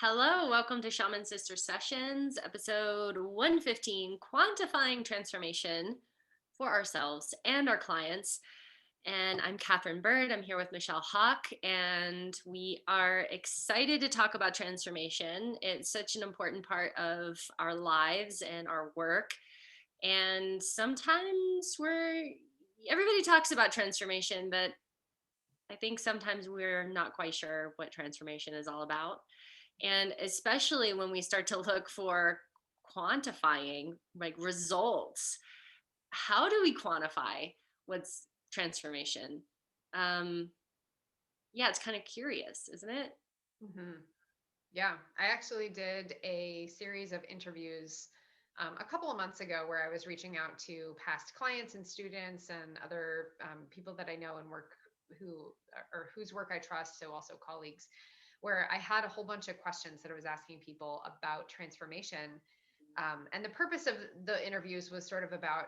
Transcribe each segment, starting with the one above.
Hello, welcome to Shaman Sister Sessions, episode 115, Quantifying Transformation for Ourselves and Our Clients. And I'm Katherine Bird. I'm here with Michelle Hawk, and we are excited to talk about transformation. It's such an important part of our lives and our work. And sometimes everybody talks about transformation, but I think sometimes we're not quite sure what transformation is all about. And especially when we start to look for quantifying like results, how do we quantify what's transformation? Um, yeah, it's kind of curious, isn't it? hmm Yeah, I actually did a series of interviews a couple of months ago where I was reaching out to past clients and students and other people that I know and work who or whose work I trust, so also colleagues, where I had a whole bunch of questions that I was asking people about transformation. And the purpose of the interviews was sort of about,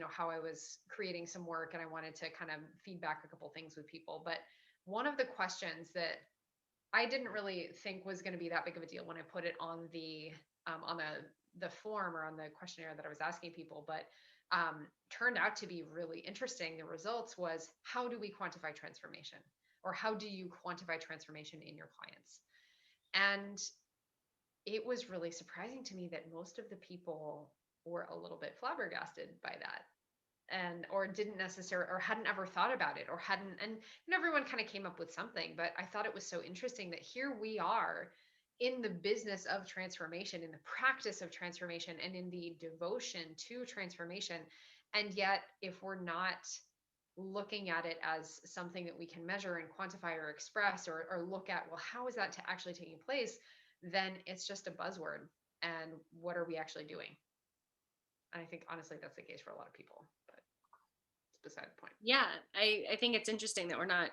how I was creating some work and I wanted to kind of feedback a couple things with people. But one of the questions that I didn't really think was going to be that big of a deal when I put it on the form or on the questionnaire that I was asking people, but turned out to be really interesting. The results was, how do we quantify transformation, or how do you quantify transformation in your clients? And it was really surprising to me that most of the people were a little bit flabbergasted by that, and or didn't necessarily, or hadn't ever thought about it, or hadn't, and everyone kind of came up with something. But I thought it was so interesting that here we are in the business of transformation, in the practice of transformation, and in the devotion to transformation, and yet if we're not looking at it as something that we can measure and quantify or express, or look at, well, how is that to actually taking place, then it's just a buzzword. And what are we actually doing? And I think honestly that's the case for a lot of people, but it's beside the point. Yeah, I think it's interesting that we're not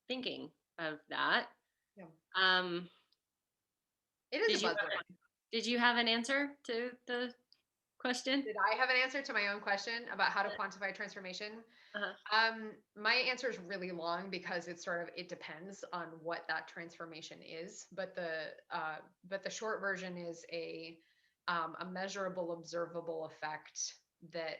thinking of that. Yeah. Um, It is a did you buzzword. did you have an answer to the question? Did I have an answer to my own question about how to quantify transformation? Uh-huh. My answer is really long because it's sort of, it depends on what that transformation is. But the short version is a measurable, observable effect that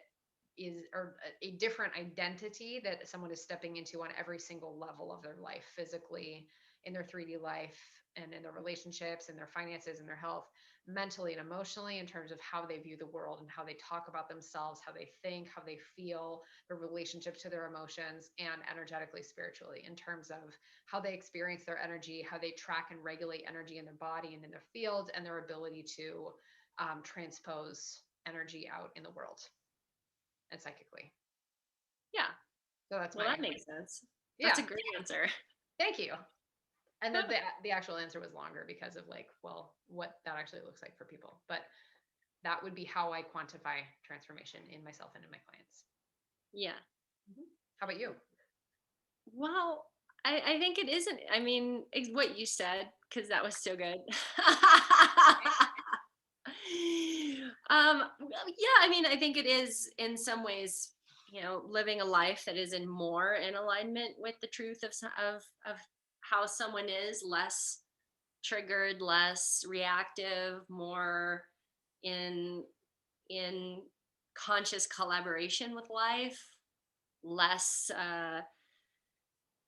is, or a different identity that someone is stepping into on every single level of their life, physically, in their 3D life, and in their relationships, and their finances, and their health, mentally and emotionally, in terms of how they view the world and how they talk about themselves, how they think, how they feel, their relationship to their emotions, and energetically, spiritually, in terms of how they experience their energy, how they track and regulate energy in their body and in their field, and their ability to transpose energy out in the world and psychically. Yeah, So that's well, my, that makes sense. That's yeah. a great answer. Thank you. And then the actual answer was longer because of, like, well, what that actually looks like for people. But that would be how I quantify transformation in myself and in my clients. Yeah. How about you? Well, I think it isn't. I mean, what you said, because that was so good. Well, yeah, I mean, I think it is in some ways, living a life that is in more in alignment with the truth of how someone is, less triggered, less reactive, more in in conscious collaboration with life, less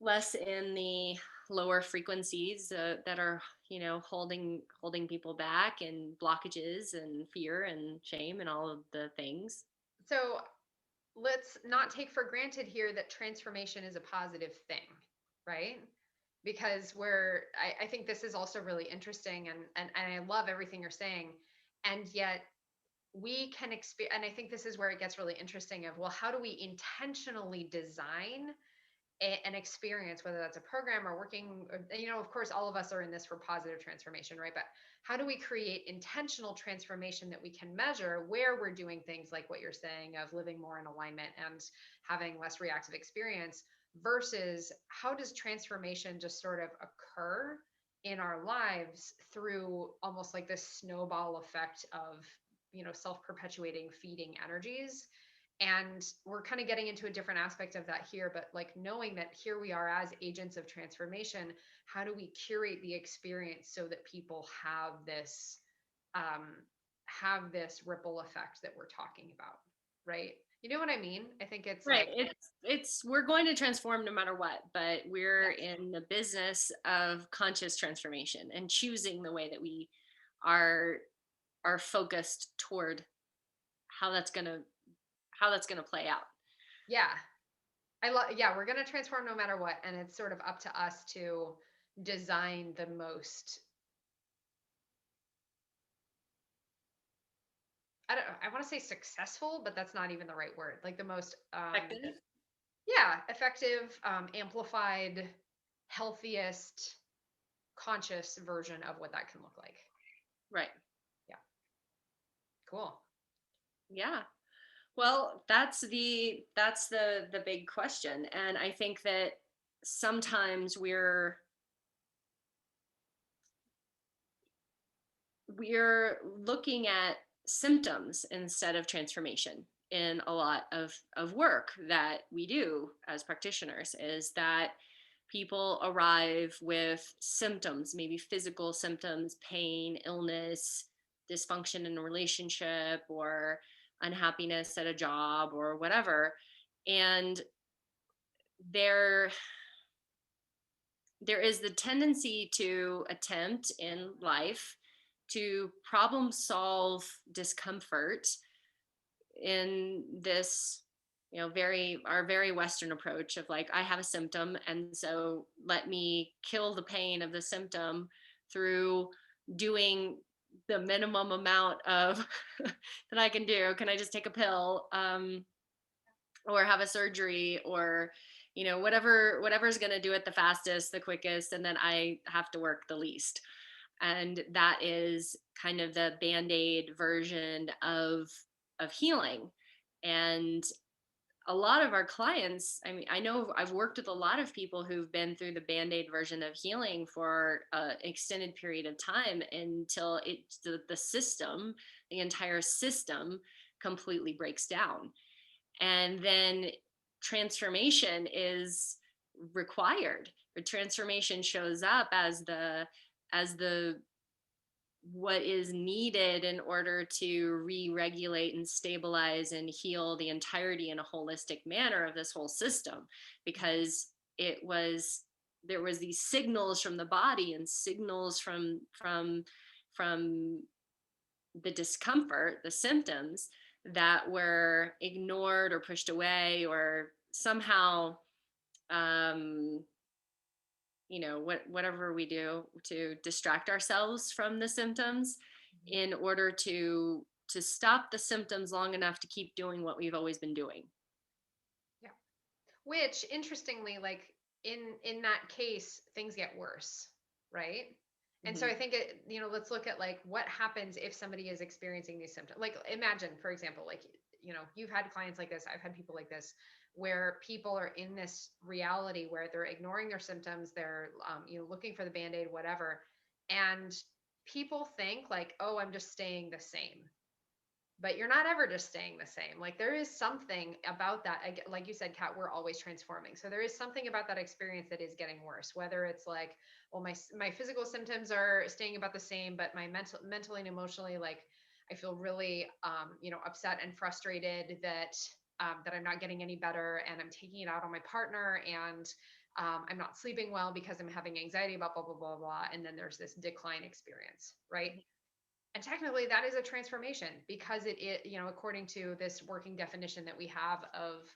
less in the lower frequencies that are holding people back, and blockages and fear and shame and all of the things. So let's not take for granted here that transformation is a positive thing, right? Because I think this is also really interesting, and I love everything you're saying. And yet we can experience, and I think this is where it gets really interesting of, well, how do we intentionally design an experience, whether that's a program or working, or, of course, all of us are in this for positive transformation, right? But how do we create intentional transformation that we can measure, where we're doing things like what you're saying of living more in alignment and having less reactive experience, versus how does transformation just sort of occur in our lives through almost like this snowball effect of self-perpetuating feeding energies, And we're kind of getting into a different aspect of that here, but like knowing that here we are as agents of transformation, how do we curate the experience so that people um, have this ripple effect that we're talking about, right? You know what I mean? I think it's Right. like, It's we're going to transform no matter what, but we're yes, in the business of conscious transformation and choosing the way that we are are focused toward how that's gonna how that's gonna play out. yeah, yeah, we're going to transform no matter what. And it's sort of up to us to design the most, I want to say successful, but that's not even the right word. Like the most, Effective? yeah, effective, amplified, healthiest, conscious version of what that can look like. Right. Yeah. Cool. Yeah. Well, that's the big question. And I think that sometimes we're looking at symptoms instead of transformation in a lot of work that we do as practitioners, is that people arrive with symptoms, maybe physical symptoms, pain, illness, dysfunction in a relationship, or unhappiness at a job or whatever. And there there is the tendency to attempt in life to problem solve discomfort in this, very our very western approach of like, I have a symptom, and so let me kill the pain of the symptom through doing the minimum amount of that I can do. Can I just take a pill, or have a surgery, or whatever's going to do it the fastest, the quickest, and then I have to work the least. And that is kind of the band-aid version of healing. And a lot of our clients, I mean, I know I've worked with a lot of people who've been through the band-aid version of healing for an extended period of time until the system, the entire system, completely breaks down. And then transformation is required. The transformation shows up as the what is needed in order to re-regulate and stabilize and heal the entirety in a holistic manner of this whole system, because it was there was these signals from the body and signals from the discomfort, the symptoms, that were ignored or pushed away, or somehow, um, whatever we do to distract ourselves from the symptoms Mhm. in order to stop the symptoms long enough to keep doing what we've always been doing. Yeah. Which interestingly, like in that case, things get worse, right? And so Hmm. I think let's look at like what happens if somebody is experiencing these symptoms. Like imagine, for example, like you've had clients like this, I've had people like this, where people are in this reality where they're ignoring their symptoms, they're looking for the band-aid, whatever. And people think like, oh, I'm just staying the same, but you're not ever just staying the same. Like there is something about that. Like you said, Kat, we're always transforming. So there is something about that experience that is getting worse. Whether it's like, well, my physical symptoms are staying about the same, but my mentally and emotionally, like I feel really, upset and frustrated that I'm not getting any better, and I'm taking it out on my partner, and I'm not sleeping well because I'm having anxiety about blah blah blah blah. And then there's this decline experience, right? And technically that is a transformation because according to this working definition that we have of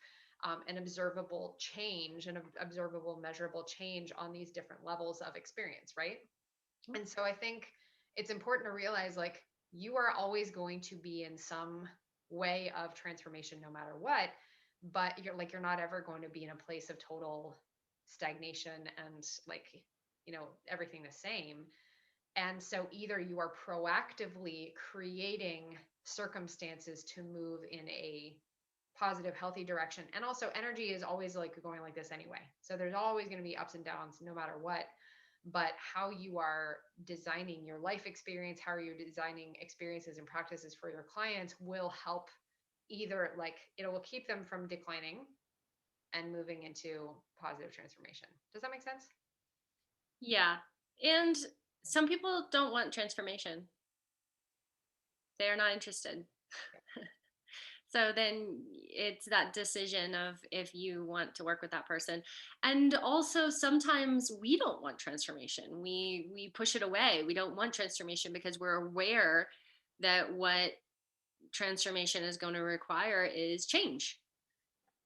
an observable change, an observable measurable change on these different levels of experience, right? And so I think it's important to realize like you are always going to be in some way of transformation no matter what, but you're not ever going to be in a place of total stagnation and like everything the same. And so either you are proactively creating circumstances to move in a positive, healthy direction. And also energy is always like going like this anyway. So there's always going to be ups and downs no matter what. But how you are designing your life experience, how are you designing experiences and practices for your clients will help either like it will keep them from declining and moving into positive transformation. Does that make sense? Yeah. And some people don't want transformation. They are not interested. So then it's that decision of if you want to work with that person. And also sometimes we don't want transformation. We push it away. We don't want transformation because we're aware that what transformation is going to require is change.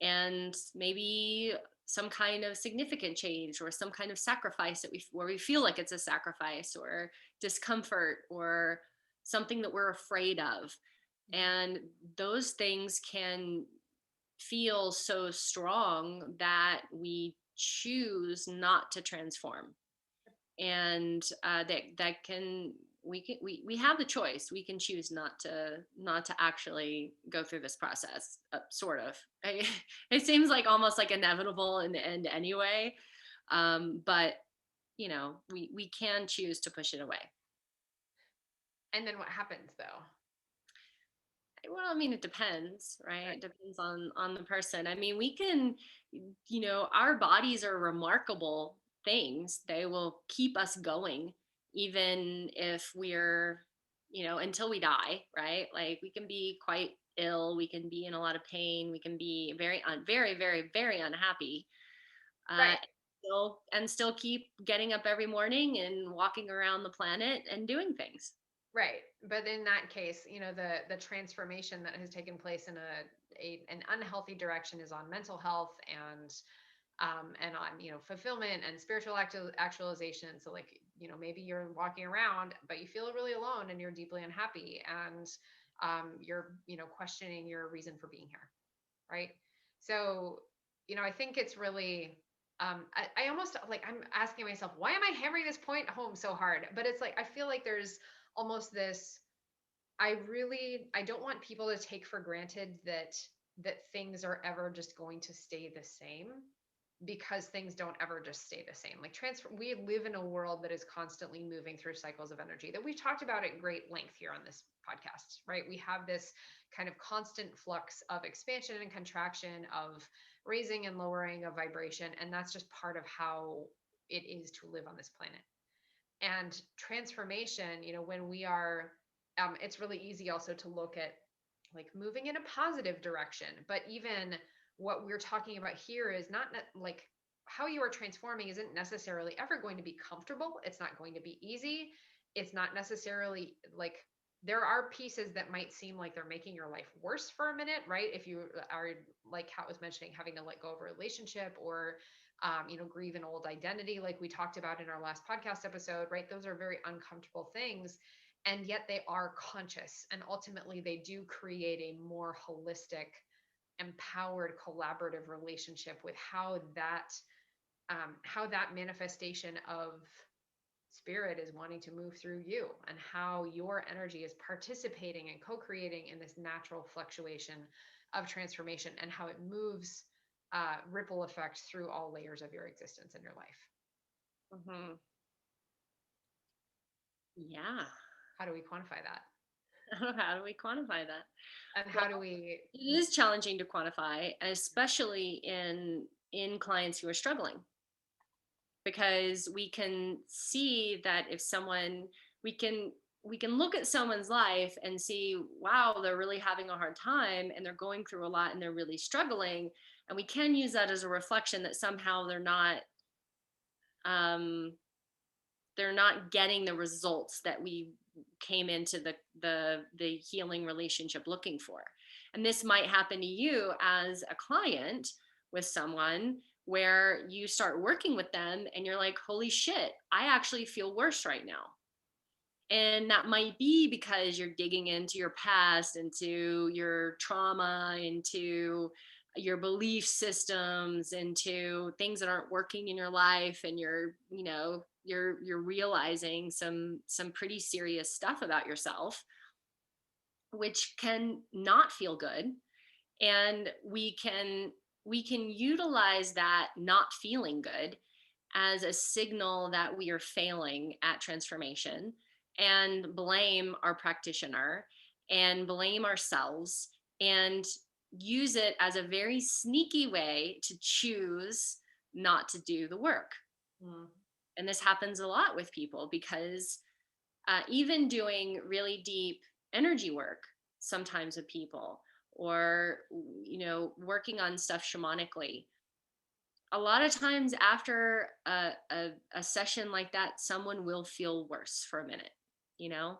And maybe some kind of significant change or some kind of sacrifice that where we feel like it's a sacrifice or discomfort or something that we're afraid of. And those things can feel so strong that we choose not to transform. And that can we have the choice. We can choose not to actually go through this process, sort of. It seems like almost like inevitable in the end anyway, but we can choose to push it away. And then what happens though? Well, I mean, it depends, right? It depends on the person. I mean, we can, our bodies are remarkable things. They will keep us going, even if we're, until we die, right? Like we can be quite ill, we can be in a lot of pain, we can be very, very, very unhappy, Right. and still keep getting up every morning and walking around the planet and doing things. Right. But in that case, the transformation that has taken place in an unhealthy direction is on mental health and on, fulfillment and spiritual actualization. So like, maybe you're walking around, but you feel really alone and you're deeply unhappy and you're, questioning your reason for being here. Right. So, I think it's really, I almost like, I'm asking myself, why am I hammering this point home so hard? But it's like, I feel like there's almost this, I don't want people to take for granted that things are ever just going to stay the same, because things don't ever just stay the same. Like we live in a world that is constantly moving through cycles of energy that we've talked about at great length here on this podcast, right? We have this kind of constant flux of expansion and contraction, of raising and lowering of vibration, and that's just part of how it is to live on this planet. And transformation, when we are, it's really easy also to look at like moving in a positive direction, but even what we're talking about here is not like how you are transforming isn't necessarily ever going to be comfortable. It's not going to be easy. It's not necessarily like, there are pieces that might seem like they're making your life worse for a minute, right? If you are, like Kat was mentioning, having to let go of a relationship or grieve an old identity, like we talked about in our last podcast episode, right? Those are very uncomfortable things. And yet they are conscious. And ultimately, they do create a more holistic, empowered, collaborative relationship with how that manifestation of spirit is wanting to move through you, and how your energy is participating and co-creating in this natural fluctuation of transformation, and how it moves ripple effect through all layers of your existence in your life. Mm-hmm. Yeah. How do we quantify that? How do we quantify that? And Well, how do we? it is challenging to quantify, especially in clients who are struggling, because we can see that if someone we can we can look at someone's life and see, wow, they're really having a hard time and they're going through a lot and they're really struggling, and we can use that as a reflection that somehow um, they're not getting the results that we came into the healing relationship looking for. And this might happen to you as a client with someone, where you start working with them and you're like, holy shit, I actually feel worse right now. And that might be because you're digging into your past, into your trauma, into your belief systems, into things that aren't working in your life, and you're realizing some pretty serious stuff about yourself, which can not feel good. And we can utilize that not feeling good as a signal that we are failing at transformation, and blame our practitioner and blame ourselves and use it as a very sneaky way to choose not to do the work. Mm. And this happens a lot with people because even doing really deep energy work sometimes with people, or working on stuff shamanically, a lot of times after a session like that, someone will feel worse for a minute, you know,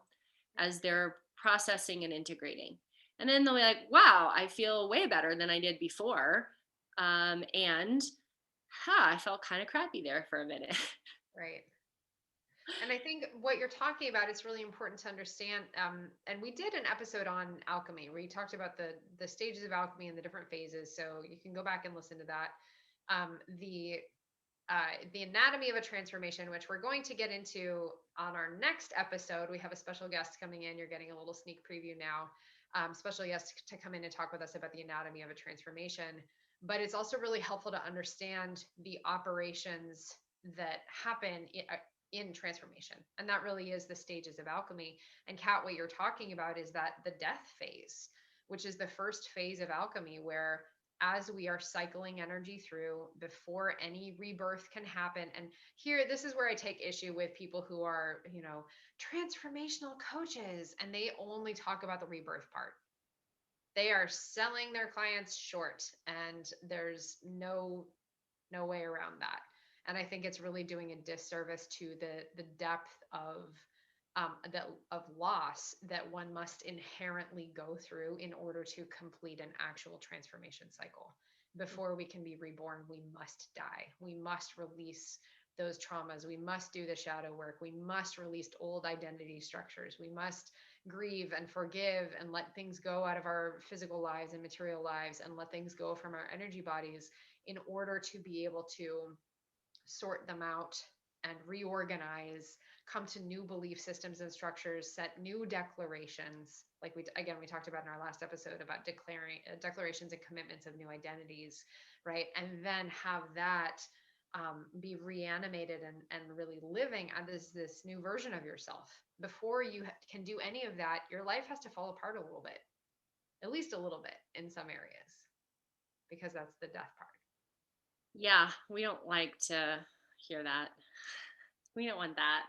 as they're processing and integrating. And then they'll be like, wow, I feel way better than I did before. And I felt kind of crappy there for a minute. Right. And I think what you're talking about is really important to understand. And we did an episode on alchemy where you talked about the stages of alchemy and the different phases. So you can go back and listen to that. Um, the the anatomy of a transformation, which we're going to get into on our next episode. We have a special guest coming in. You're getting a little sneak preview now. Special guest to come in and talk with us about the anatomy of a transformation. But it's also really helpful to understand the operations that happen in transformation. And that really is the stages of alchemy. And Kat, what you're talking about is that the death phase, which is the first phase of alchemy, where as we are cycling energy through before any rebirth can happen. And here, this is where I take issue with people who are, transformational coaches, and they only talk about the rebirth part. They are selling their clients short, and there's no way around that. And I think it's really doing a disservice to the depth of loss that one must inherently go through in order to complete an actual transformation cycle. Before we can be reborn, we must die. We must release those traumas. We must do the shadow work. We must release old identity structures. We must grieve and forgive and let things go out of our physical lives and material lives, and let things go from our energy bodies in order to be able to sort them out and reorganize, come to new belief systems and structures, set new declarations. Like we talked about in our last episode about declaring declarations and commitments of new identities, right? And then have that be reanimated and really living as this new version of yourself. Before you can do any of that, your life has to fall apart a little bit, at least a little bit in some areas, because that's the death part. Yeah, we don't like to hear that. We don't want that.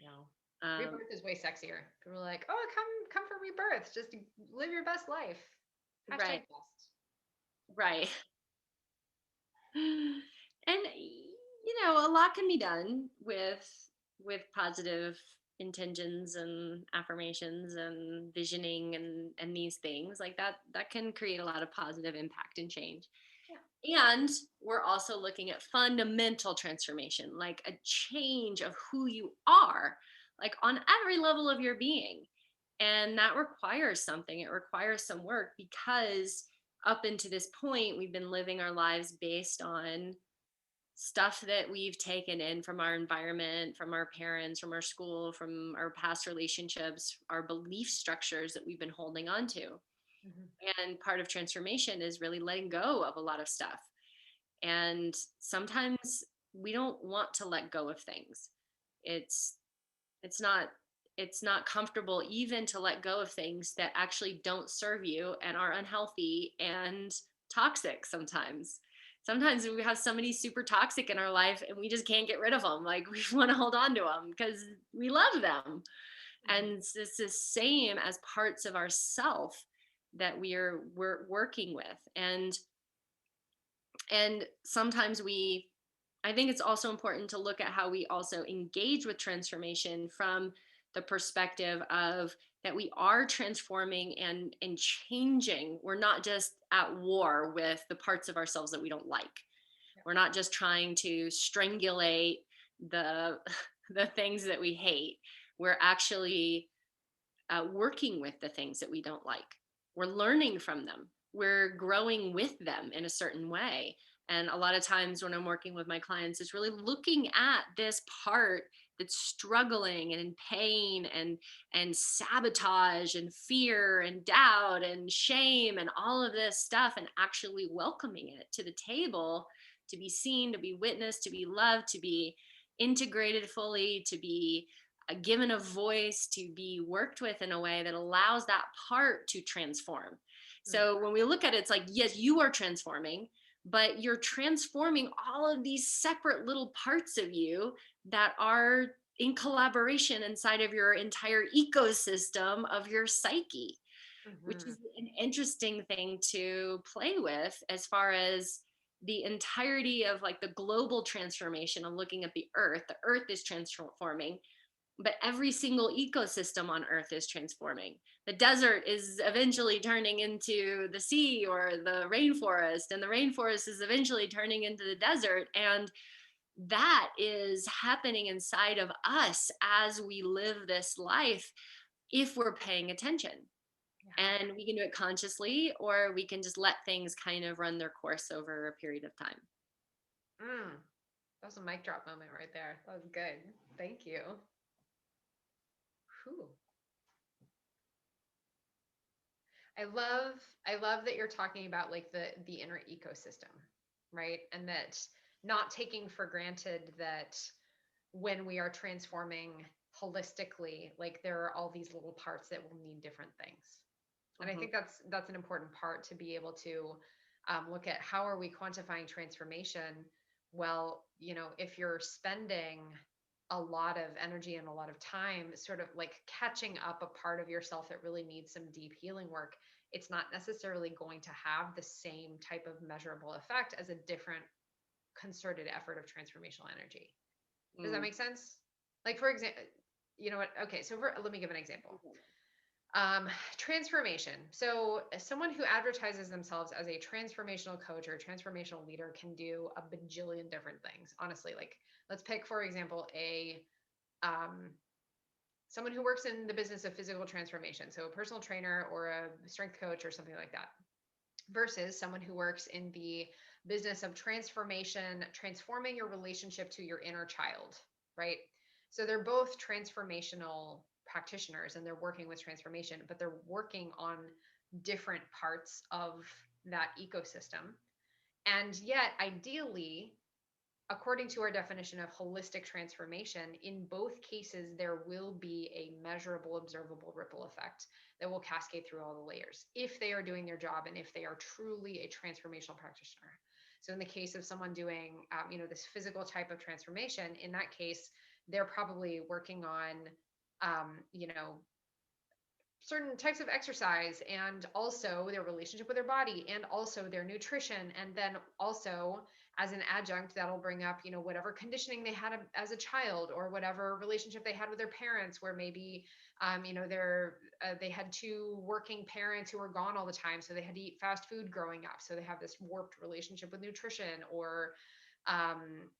No. Um, Rebirth is way sexier. People are like, oh, come for rebirth. Just live your best life. right, Hashtag best. right. And a lot can be done with positive intentions and affirmations and visioning and these things like that can create a lot of positive impact and change. And we're also looking at fundamental transformation, like a change of who you are, like on every level of your being. And that requires something. It requires some work because up until this point, we've been living our lives based on stuff that we've taken in from our environment, from our parents, from our school, from our past relationships, our belief structures that we've been holding on to. Mm-hmm. And part of transformation is really letting go of a lot of stuff. And sometimes we don't want to let go of things. It's it's not it's not comfortable even to let go of things that actually don't serve you and are unhealthy and toxic sometimes. Sometimes we have somebody super toxic in our life and we just can't get rid of them. Like we want to hold on to them because we love them. Mm-hmm. And it's the same as parts of ourself that we're working with. And sometimes I think it's also important to look at how we also engage with transformation from the perspective of that we are transforming and changing. We're not just at war with the parts of ourselves that we don't like. Yeah. We're not just trying to strangulate the the things that we hate. We're actually working with the things that we don't like. We're learning from them. We're growing with them in a certain way. And a lot of times when I'm working with my clients, it's really looking at this part that's struggling and in pain and sabotage and fear and doubt and shame and all of this stuff, and actually welcoming it to the table to be seen, to be witnessed, to be loved, to be integrated fully, to be given a voice, to be worked with in a way that allows that part to transform. Mm. So when we look at it, it's like, yes, you are transforming, but you're transforming all of these separate little parts of you that are in collaboration inside of your entire ecosystem of your psyche, which Mhm. is an interesting thing to play with as far as the entirety of like the global transformation of looking at the earth. The earth is transforming, but every single ecosystem on earth is transforming. The desert is eventually turning into the sea or the rainforest, and the rainforest is eventually turning into the desert. And that is happening inside of us as we live this life if we're paying attention. Yeah. And we can do it consciously, or we can just let things kind of run their course over a period of time. Mm. That was a mic drop moment right there. That was good. Thank you. Whew. I love that you're talking about like the inner ecosystem, right? And that not taking for granted that when we are transforming holistically, like there are all these little parts that will need different things. And I Mhm. think that's an important part to be able to look at how are we quantifying transformation. Well, if you're spending a lot of energy and a lot of time sort of like catching up a part of yourself that really needs some deep healing work, it's not necessarily going to have the same type of measurable effect as a different concerted effort of transformational energy. Does that Mm. make sense? Like, for example, you know what? Okay, so let me give an example. Okay. Transformation. So, someone who advertises themselves as a transformational coach or a transformational leader can do a bajillion different things. Honestly, like let's pick, for example, a um, someone who works in the business of physical transformation, so a personal trainer or a strength coach or something like that, versus someone who works in the business of transformation, transforming your relationship to your inner child, right? So they're both transformational practitioners and they're working with transformation, but they're working on different parts of that ecosystem. And yet, ideally, according to our definition of holistic transformation, in both cases, there will be a measurable, observable ripple effect that will cascade through all the layers if they are doing their job and if they are truly a transformational practitioner. So, in the case of someone doing, this physical type of transformation, in that case, they're probably working on, certain types of exercise and also their relationship with their body and also their nutrition, and then also as an adjunct that'll bring up whatever conditioning they had as a child or whatever relationship they had with their parents, where maybe they had two working parents who were gone all the time, so they had to eat fast food growing up, so they have this warped relationship with nutrition, um,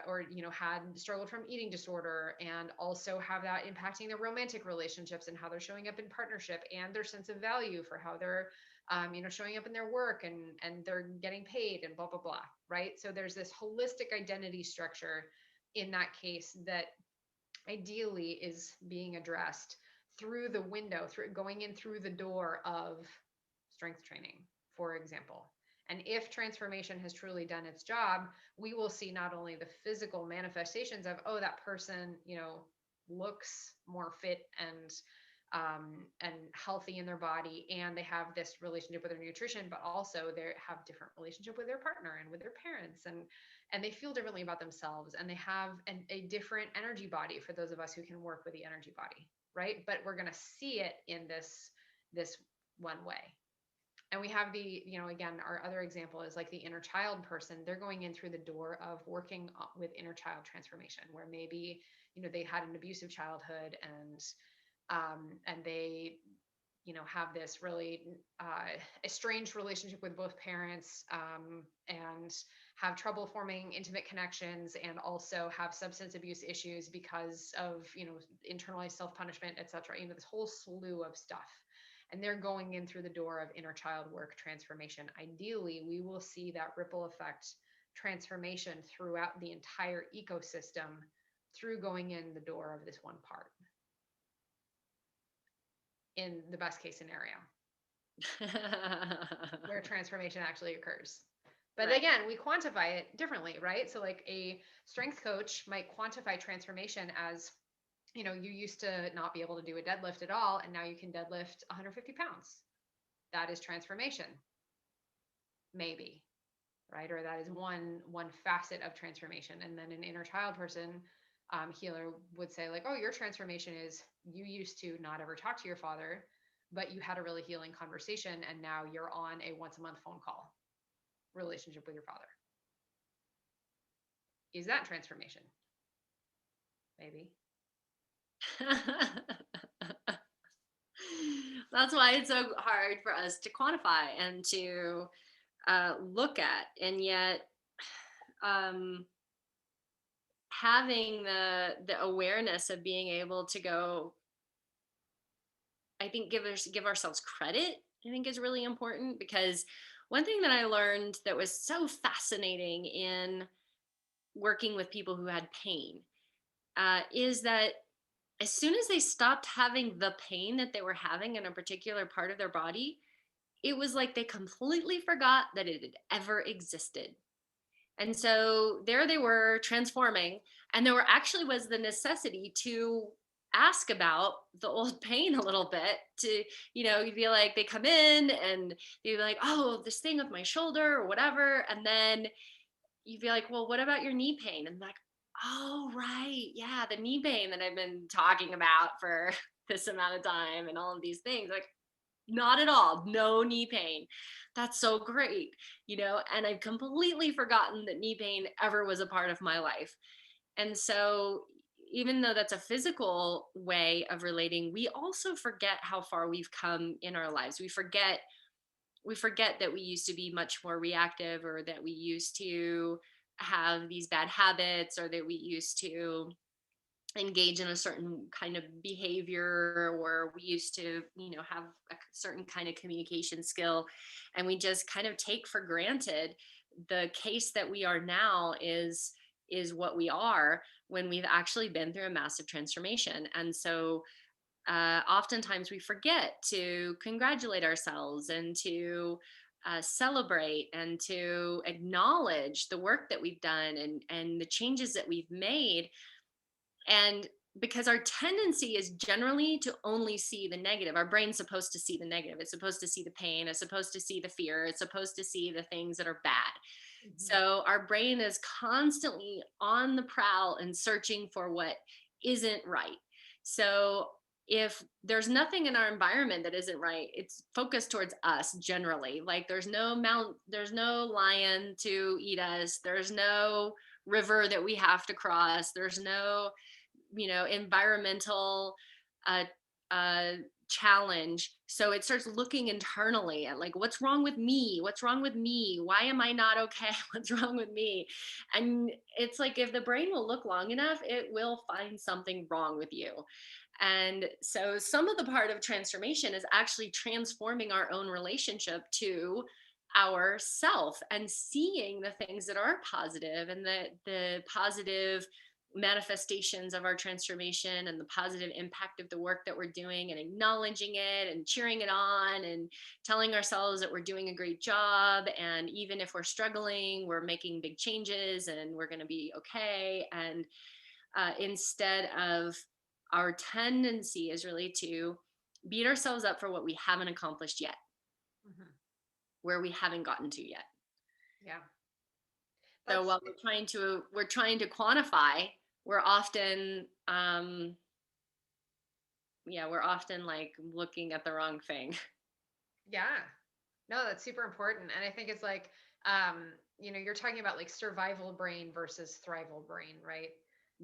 or had struggled from eating disorder, and also have that impacting their romantic relationships and how they're showing up in partnership and their sense of value for how they're showing up in their work and they're getting paid and blah blah blah, right? So there's this holistic identity structure in that case that ideally is being addressed through the window, through going in through the door of strength training, for example. And if transformation has truly done its job, we will see not only the physical manifestations of, oh, that person, looks more fit and healthy in their body, and they have this relationship with their nutrition, but also they have different relationship with their partner and with their parents, and they feel differently about themselves, and they have a different energy body for those of us who can work with the energy body, right? But we're going to see it in this one way. And we have again, our other example is like the inner child person. They're going in through the door of working with inner child transformation, where maybe they had an abusive childhood, and they have this really estranged relationship with both parents, and have trouble forming intimate connections, and also have substance abuse issues because of internalized self-punishment, etc. This whole slew of stuff. And they're going in through the door of inner child work transformation. Ideally, we will see that ripple effect transformation throughout the entire ecosystem through going in the door of this one part, in the best case scenario, where transformation actually occurs. But Right. again, we quantify it differently, right? So like a strength coach might quantify transformation as, you used to not be able to do a deadlift at all, and now you can deadlift 150 pounds. that is transformation, maybe, right? Or that is one facet of transformation. And then an inner child person, healer would say like, oh, your transformation is you used to not ever talk to your father, but you had a really healing conversation, and now you're on a once a month phone call relationship with your father. Is that transformation? Maybe. That's why it's so hard for us to quantify and to look at. And yet, um, having the awareness of being able to go, I think give ourselves credit, I think is really important, because one thing that I learned that was so fascinating in working with people who had pain is that as soon as they stopped having the pain that they were having in a particular part of their body, it was like they completely forgot that it had ever existed. And so there they were transforming, and there were actually was the necessity to ask about the old pain a little bit. To, you'd be like, they come in and you'd be like, oh, this thing with my shoulder or whatever. And then you'd be like, well, what about your knee pain? And like, oh, right. Yeah, the knee pain that I've been talking about for this amount of time and all of these things. Like, not at all. No knee pain. That's so great. And I've completely forgotten that knee pain ever was a part of my life. And so, even though that's a physical way of relating, we also forget how far we've come in our lives. We forget that we used to be much more reactive, or that we used to have these bad habits, or that we used to engage in a certain kind of behavior, or we used to have a certain kind of communication skill, and we just kind of take for granted the case that we are now is what we are, when we've actually been through a massive transformation. And so oftentimes we forget to congratulate ourselves, and to celebrate, and to acknowledge the work that we've done, and the changes that we've made. And because our tendency is generally to only see the negative. Our brain's supposed to see the negative. It's supposed to see the pain. It's supposed to see the fear. It's supposed to see the things that are bad. Mm-hmm. So our brain is constantly on the prowl and searching for what isn't right. So if there's nothing in our environment that isn't right, it's focused towards us generally. Like, there's no lion to eat us. There's no river that we have to cross. There's no environmental uh, uh, challenge. So it starts looking internally at, like, what's wrong with me? What's wrong with me? Why am I not okay? What's wrong with me? And it's like, if the brain will look long enough, it will find something wrong with you. And so some of the part of transformation is actually transforming our own relationship to our self, and seeing the things that are positive, and the positive manifestations of our transformation, and the positive impact of the work that we're doing, and acknowledging it and cheering it on, and telling ourselves that we're doing a great job, and even if we're struggling, we're making big changes and we're going to be okay. And instead of, our tendency is really to beat ourselves up for what we haven't accomplished yet, Mm-hmm. where we haven't gotten to yet. Yeah. So That's while we're trying to quantify, we're often we're often like looking at the wrong thing. Yeah. No, that's super important. And I think it's like, you're talking about like survival brain versus thrival brain, right?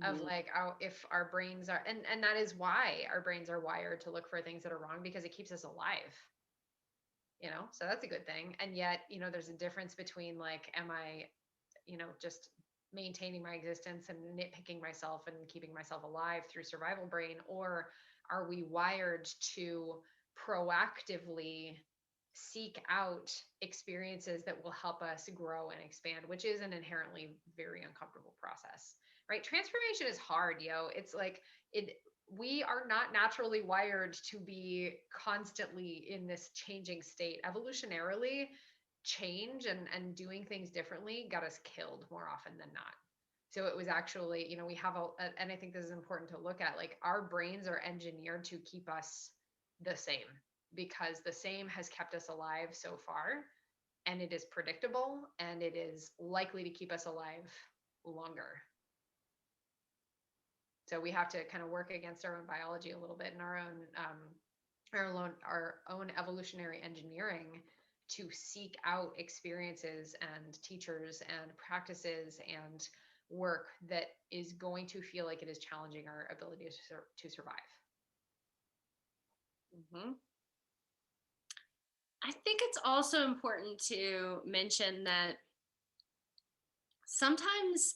Of Mhm. like, if our brains are, and that is why our brains are wired to look for things that are wrong, because it keeps us alive, so that's a good thing. And yet, there's a difference between like, am I, just maintaining my existence and nitpicking myself and keeping myself alive through survival brain, or are we wired to proactively seek out experiences that will help us grow and expand, which is an inherently very uncomfortable process, right? Transformation is hard, It's like we are not naturally wired to be constantly in this changing state. Evolutionarily, change and doing things differently got us killed more often than not. So it was actually, we have and I think this is important to look at, like, our brains are engineered to keep us the same. because the same has kept us alive so far, and it is predictable, and it is likely to keep us alive longer. So we have to kind of work against our own biology a little bit, and our own evolutionary engineering, to seek out experiences and teachers and practices and work that is going to feel like it is challenging our ability to survive. Mm-hmm. I think it's also important to mention that sometimes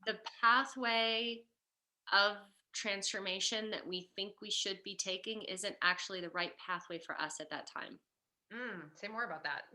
the pathway of transformation that we think we should be taking isn't actually the right pathway for us at that time. Say more about that.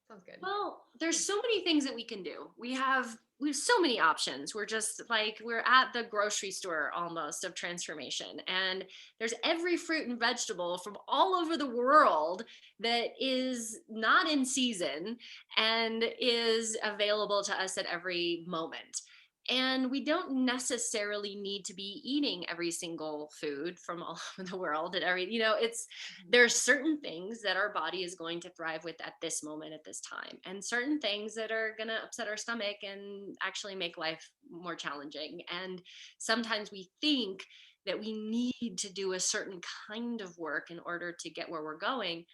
Sounds good. Well, there's so many things that we can do. We have so many options. We're just like we're at the grocery store almost of transformation. And there's every fruit and vegetable from all over the world that is not in season and is available to us at every moment. And we don't necessarily need to be eating every single food from all over the world at every, it's there are certain things that our body is going to thrive with at this moment at this time, and certain things that are going to upset our stomach and actually make life more challenging. And sometimes we think that we need to do a certain kind of work in order to get where we're going,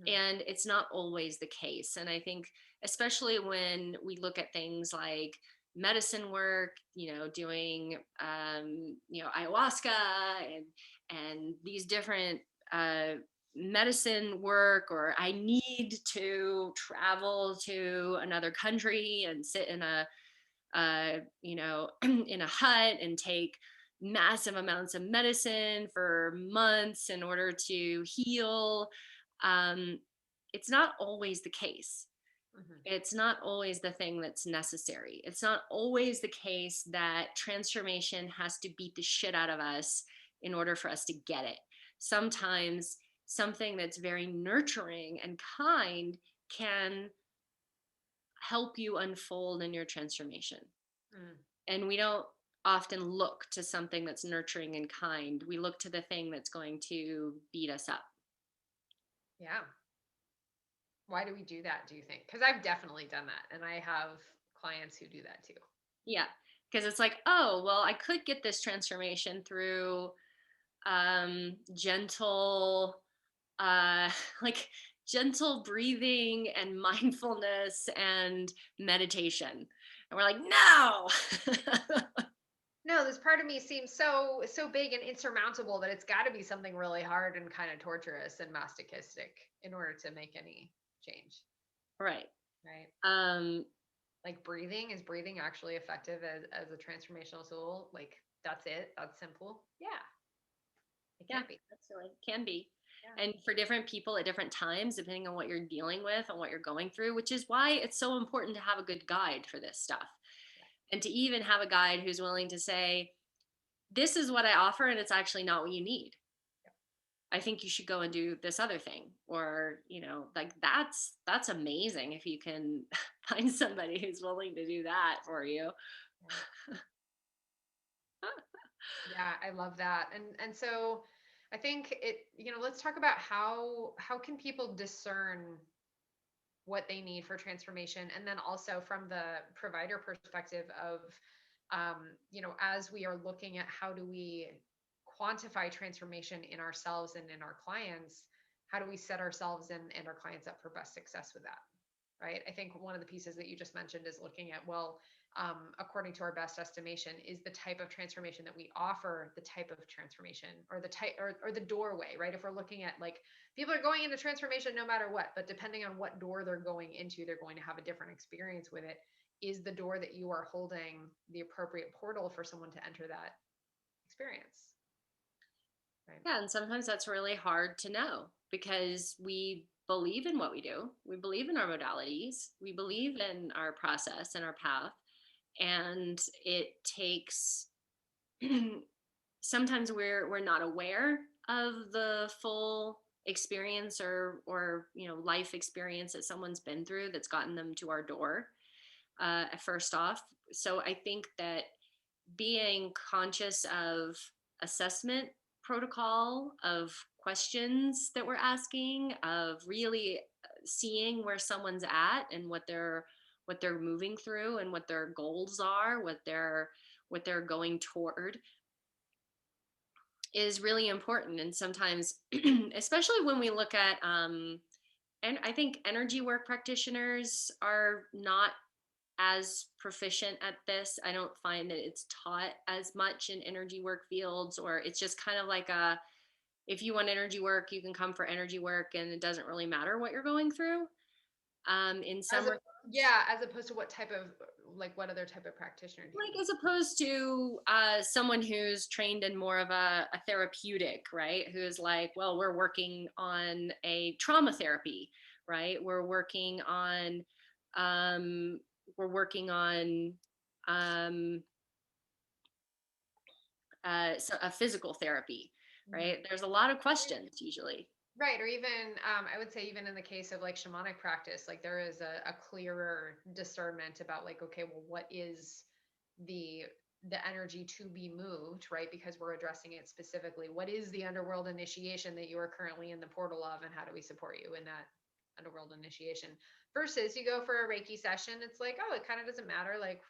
Mm-hmm. and it's not always the case. And I think especially when we look at things like medicine work, doing ayahuasca and these different medicine work, or I need to travel to another country and sit in a in a hut and take massive amounts of medicine for months in order to heal. um, it's not always the case. Mm-hmm. It's not always the thing that's necessary. It's not always the case that transformation has to beat the shit out of us in order for us to get it. Sometimes something that's very nurturing and kind can help you unfold in your transformation. Mm. And we don't often look to something that's nurturing and kind. We look to the thing that's going to beat us up. Yeah. Why do we do that, do you think? Because I've definitely done that, and I have clients who do that too. Yeah. Because it's like, oh, well, I could get this transformation through gentle, uh, like gentle breathing and mindfulness and meditation. And we're like, no. No, this part of me seems so big and insurmountable that it's got to be something really hard and kind of torturous and masochistic in order to make any change, Right. right? Um, Like breathing, is breathing actually effective as a transformational tool? Like that's it? That's simple? Yeah, it yeah, can be. absolutely. Can be. Yeah. And for different people at different times, depending on what you're dealing with and what you're going through, which is why it's so important to have a good guide for this stuff. And to even have a guide who's willing to say, this is what I offer, and it's actually not what you need. I think you should go and do this other thing. Or, like that's amazing if you can find somebody who's willing to do that for you. Yeah. Yeah, I love that. And so I think let's talk about how can people discern what they need for transformation, and then also from the provider perspective of as we are looking at how do we quantify transformation in ourselves and in our clients, how do we set ourselves and our clients up for best success with that, right? I think one of the pieces that you just mentioned is looking at, well, according to our best estimation, is the type of transformation that we offer the type of transformation, or the type, or the doorway, right? If we're looking at, like, people are going into transformation no matter what, but depending on what door they're going into, they're going to have a different experience with it. Is the door that you are holding the appropriate portal for someone to enter that experience? Right. Yeah, and sometimes that's really hard to know because we believe in what we do. We believe in our modalities. We believe in our process and our path. And it takes sometimes we're not aware of the full experience or life experience that someone's been through that's gotten them to our door, first off. So I think that being conscious of assessment protocol of questions that we're asking, of really seeing where someone's at and what they're moving through and what their goals are, what they're going toward, is really important. And sometimes, especially when we look at, and I think energy work practitioners are not as proficient at this. I don't find that it's taught as much in energy work fields, or it's just kind of like if you want energy work, you can come for energy work and it doesn't really matter what you're going through. In As some, a, yeah, as opposed to what type of, like, what other type of practitioner do you like mean? as opposed to someone who's trained in more of a therapeutic, right? Who's like, well, we're working on a trauma therapy, right? Um, we're working on um, so a physical therapy, Mhm. right? There's a lot of questions usually. Right, or even I would say even in the case of like shamanic practice, like there is a clearer discernment about like, okay, well, what is the the energy to be moved, right? Because we're addressing it specifically. What is the underworld initiation that you are currently in the portal of, and how do we support you in that underworld initiation? Versus you go for a Reiki session, it's like, oh, it kind of doesn't matter, like,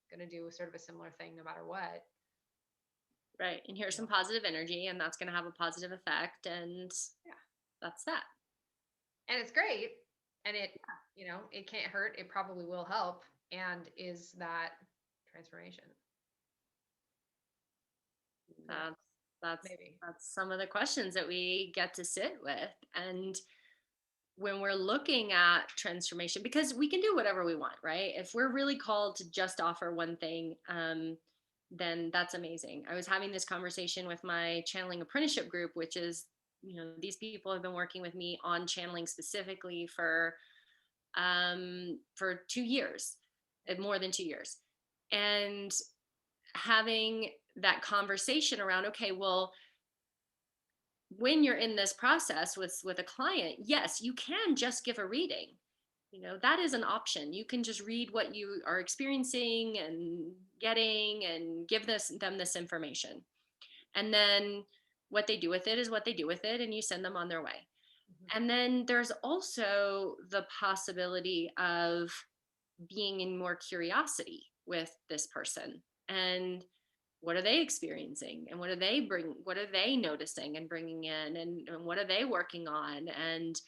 gonna do sort of a similar thing no matter what. Right. And here's You some know. positive energy, and that's going to have a positive effect. And Yeah. that's that. And it's great, and it can't hurt, it probably will help, and is that transformation? That's that's Maybe. that's some of the questions that we get to sit with. And when we're looking at transformation, because we can do whatever we want, right? If we're really called to just offer one thing, then that's amazing. I was having this conversation with my channeling apprenticeship group, which is, these people have been working with me on channeling specifically for 2 years, more than 2 years, and having that conversation around, okay, well, when you're in this process with a client, yes, you can just give a reading. That is an option. You can just read what you are experiencing and getting, and give them this information, and then what they do with it is what they do with it, and you send them on their way. Mhm. And then there's also the possibility of being in more curiosity with this person, and what are they experiencing, and what are they noticing and bringing in, and what are they working on, and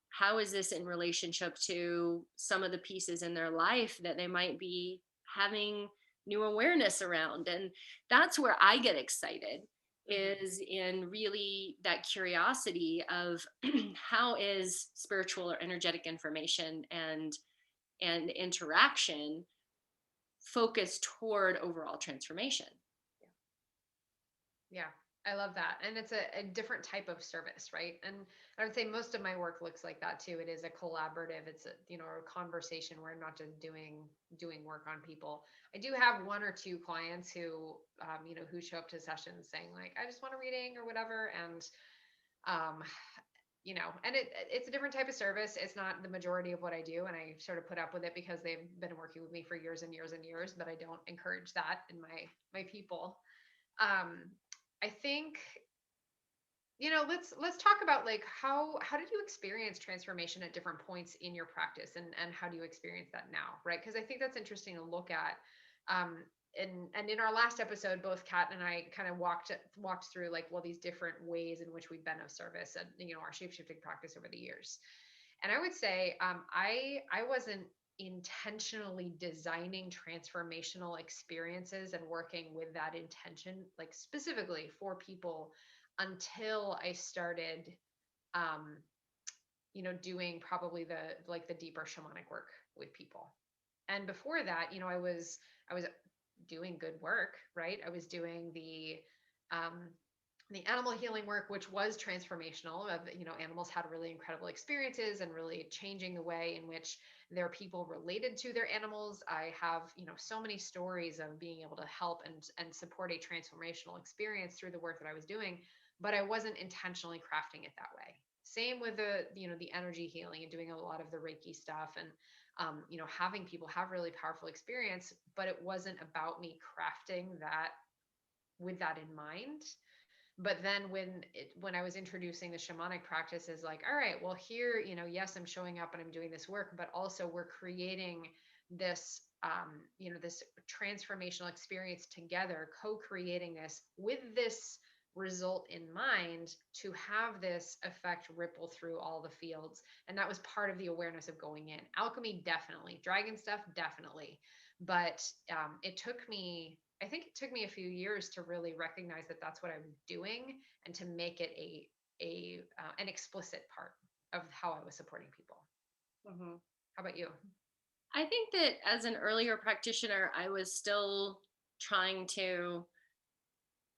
how is this in relationship to some of the pieces in their life that they might be having new awareness around. And that's where I get excited, Mhm. is in really that curiosity of how is spiritual or energetic information and interaction focused toward overall transformation. Yeah, I love that. And it's a different type of service, right? And I would say most of my work looks like that too. It is a collaborative, it's a conversation where I'm not just doing work on people. I do have one or two clients who show up to sessions saying like, I just want a reading or whatever. And um, it's a different type of service. It's not the majority of what I do, and I sort of put up with it because they've been working with me for years and years and years, but I don't encourage that in my people. um I think, let's talk about like how did you experience transformation at different points in your practice, and how do you experience that now, right? Because I think that's interesting to look at. um and in our last episode, both Kat and I kind of walked through like, well, these different ways in which we've been of service and our shape-shifting practice over the years. And I would say, I wasn't intentionally designing transformational experiences and working with that intention, like specifically for people, until I started, um, doing probably the deeper shamanic work with people. And before that, I was doing good work, right? I was doing the animal healing work, which was transformational. Of animals had really incredible experiences and really changing the way in which their people related to their animals. I have so many stories of being able to help and support a transformational experience through the work that I was doing, but I wasn't intentionally crafting it that way. Same with the energy healing and doing a lot of the Reiki stuff, and having people have really powerful experience, but it wasn't about me crafting that with that in mind. But then when I was introducing the shamanic practice is like, all right, well here, yes, I'm showing up and I'm doing this work, but also we're creating this this transformational experience together, co-creating this with this result in mind, to have this effect ripple through all the fields. And that was part of the awareness of going in. Alchemy, definitely. Dragon stuff, definitely. But I think it took me a few years to really recognize that that's what I'm doing, and to make it an explicit part of how I was supporting people. Mhm. How about you? I think that as an earlier practitioner, I was still trying to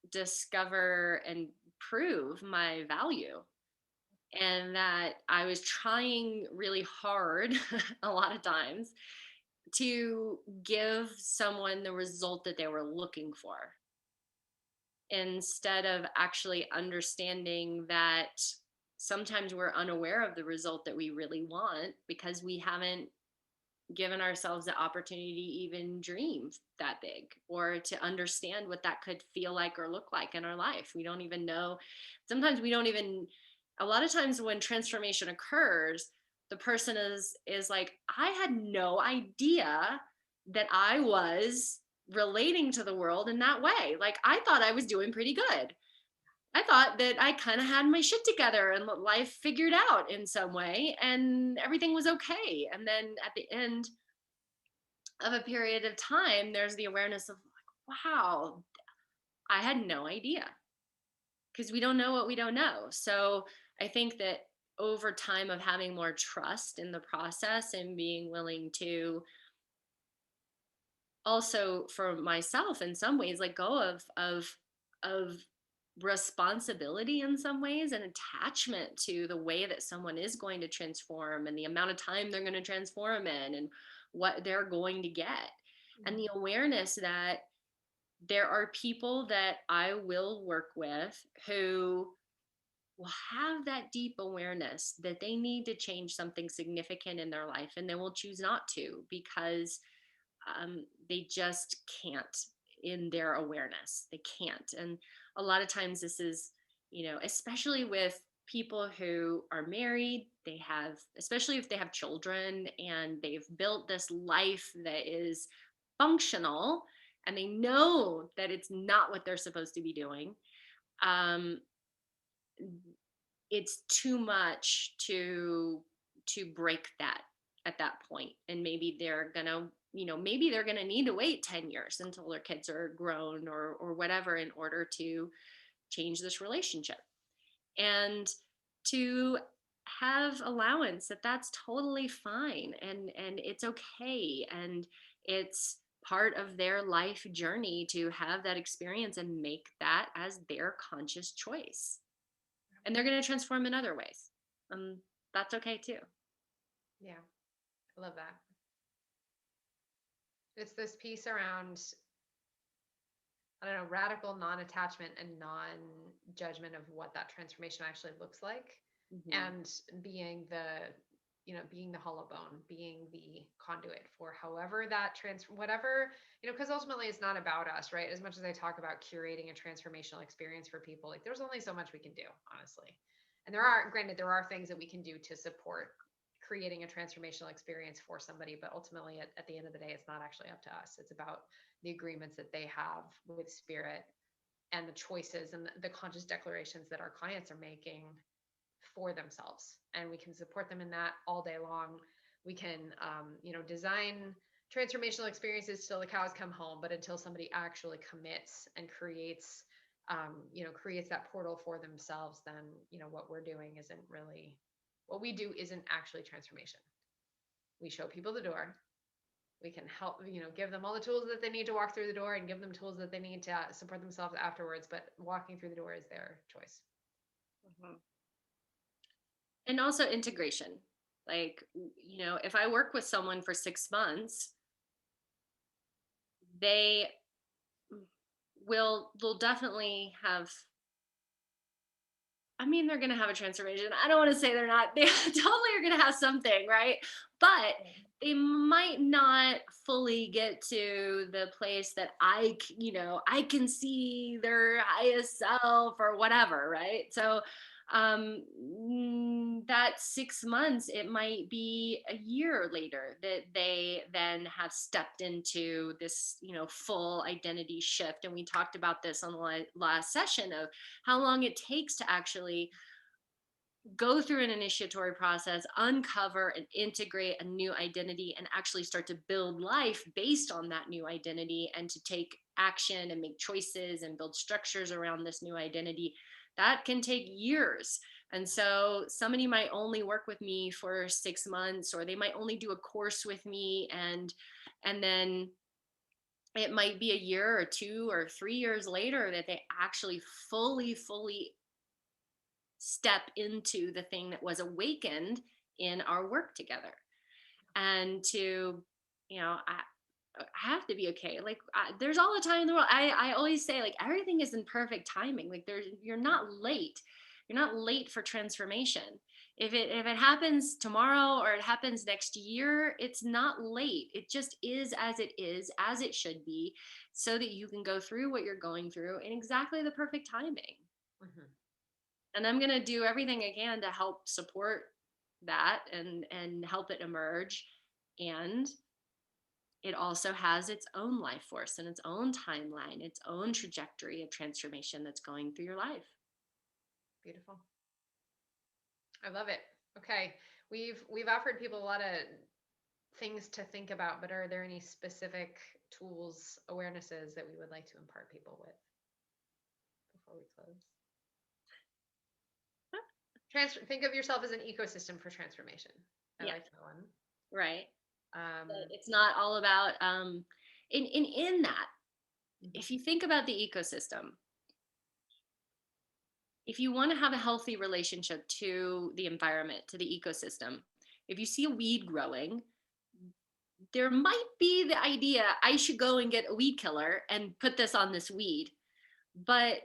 discover and prove my value, and that I was trying really hard a lot of times to give someone the result that they were looking for, instead of actually understanding that sometimes we're unaware of the result that we really want because we haven't given ourselves the opportunity to even dream that big, or to understand what that could feel like or look like in our life. We don't even know. Sometimes we don't even, a lot of times when transformation occurs, the person is like, I had no idea that I was relating to the world in that way. Like, I thought I was doing pretty good. I thought that I kind of had my shit together and life figured out in some way and everything was okay. And then at the end of a period of time, there's the awareness of like, wow, I had no idea, because we don't know what we don't know. So I think that over time of having more trust in the process and being willing to also, for myself in some ways, let go of responsibility in some ways, and attachment to the way that someone is going to transform and the amount of time they're going to transform in and what they're going to get, and the awareness that there are people that I will work with who will have that deep awareness that they need to change something significant in their life, and they will choose not to because they just can't in their awareness. They can't. And a lot of times, this is, especially with people who are married, they have, especially if they have children and they've built this life that is functional and they know that it's not what they're supposed to be doing. Um, it's too much to break that at that point, and maybe they're gonna, maybe they're gonna need to wait 10 years until their kids are grown, or whatever, in order to change this relationship, and to have allowance that that's totally fine, and it's okay, and it's part of their life journey to have that experience and make that as their conscious choice, and they're going to transform in other ways. That's okay too. Yeah, I love that. It's this piece around, I don't know, radical non-attachment and non-judgment of what that transformation actually looks like, Mm-hmm. and being being the hollow bone, being the conduit for however that whatever, because ultimately it's not about us, right? As much as I talk about curating a transformational experience for people, like there's only so much we can do, honestly. And granted, there are things that we can do to support creating a transformational experience for somebody, but ultimately at the end of the day, it's not actually up to us. It's about the agreements that they have with spirit, and the choices and the conscious declarations that our clients are making for themselves. And we can support them in that all day long. We can design transformational experiences till the cows come home, but until somebody actually commits and creates that portal for themselves, then what we're doing isn't really, what we do isn't actually transformation. We show people the door. We can help, give them all the tools that they need to walk through the door, and give them tools that they need to support themselves afterwards, but walking through the door is their choice. Mm-hmm. And also integration. Like, if I work with someone for 6 months, they they'll definitely have I mean, they're going to have a transformation. I don't want to say they're not. They totally are going to have something, right? But they might not fully get to the place that I can see their highest self or whatever, right? So that 6 months, it might be a year later that they then have stepped into this, full identity shift. And we talked about this on the last session of how long it takes to actually go through an initiatory process, uncover and integrate a new identity, and actually start to build life based on that new identity, and to take action and make choices and build structures around this new identity. That can take years. And so somebody might only work with me for 6 months, or they might only do a course with me, and then it might be a year or 2 or 3 years later that they actually fully step into the thing that was awakened in our work together. And to, I have to be okay. Like, there's all the time in the world. I always say, like, everything is in perfect timing. Like, you're not late. You're not late for transformation. If it happens tomorrow or it happens next year, it's not late. It just is, as it should be, so that you can go through what you're going through in exactly the perfect timing. Mhm. And I'm going to do everything I can to help support that and help it emerge. And it also has its own life force and its own timeline, its own trajectory of transformation that's going through your life. Beautiful. I love it. Okay. We've offered people a lot of things to think about, but are there any specific tools, awarenesses that we would like to impart people with before we close? Think of yourself as an ecosystem for transformation. I Yeah, like that one. right. Um, It's not all about in that. mhm. If you think about the ecosystem, if you want to have a healthy relationship to the environment, to the ecosystem, if you see a weed growing, there might be the idea I should go and get a weed killer and put this on this weed. But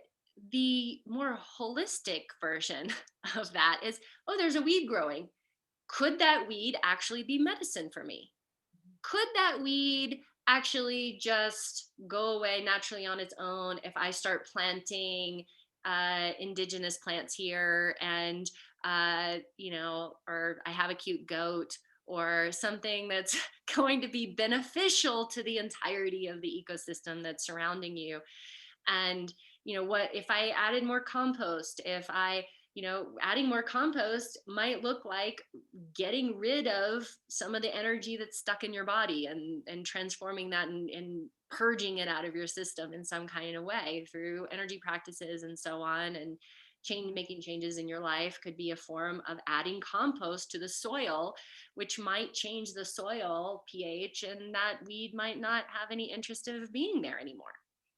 the more holistic version of that is, oh, there's a weed growing. Could that weed actually be medicine for me? Could that weed actually just go away naturally on its own if I start planting indigenous plants here, and or I have a cute goat or something that's going to be beneficial to the entirety of the ecosystem that's surrounding you? And what if I added more compost? If I adding more compost might look like getting rid of some of the energy that's stuck in your body, and transforming that, and purging it out of your system in some kind of way through energy practices and so on. And making changes in your life could be a form of adding compost to the soil, which might change the soil pH, and that weed might not have any interest of being there anymore.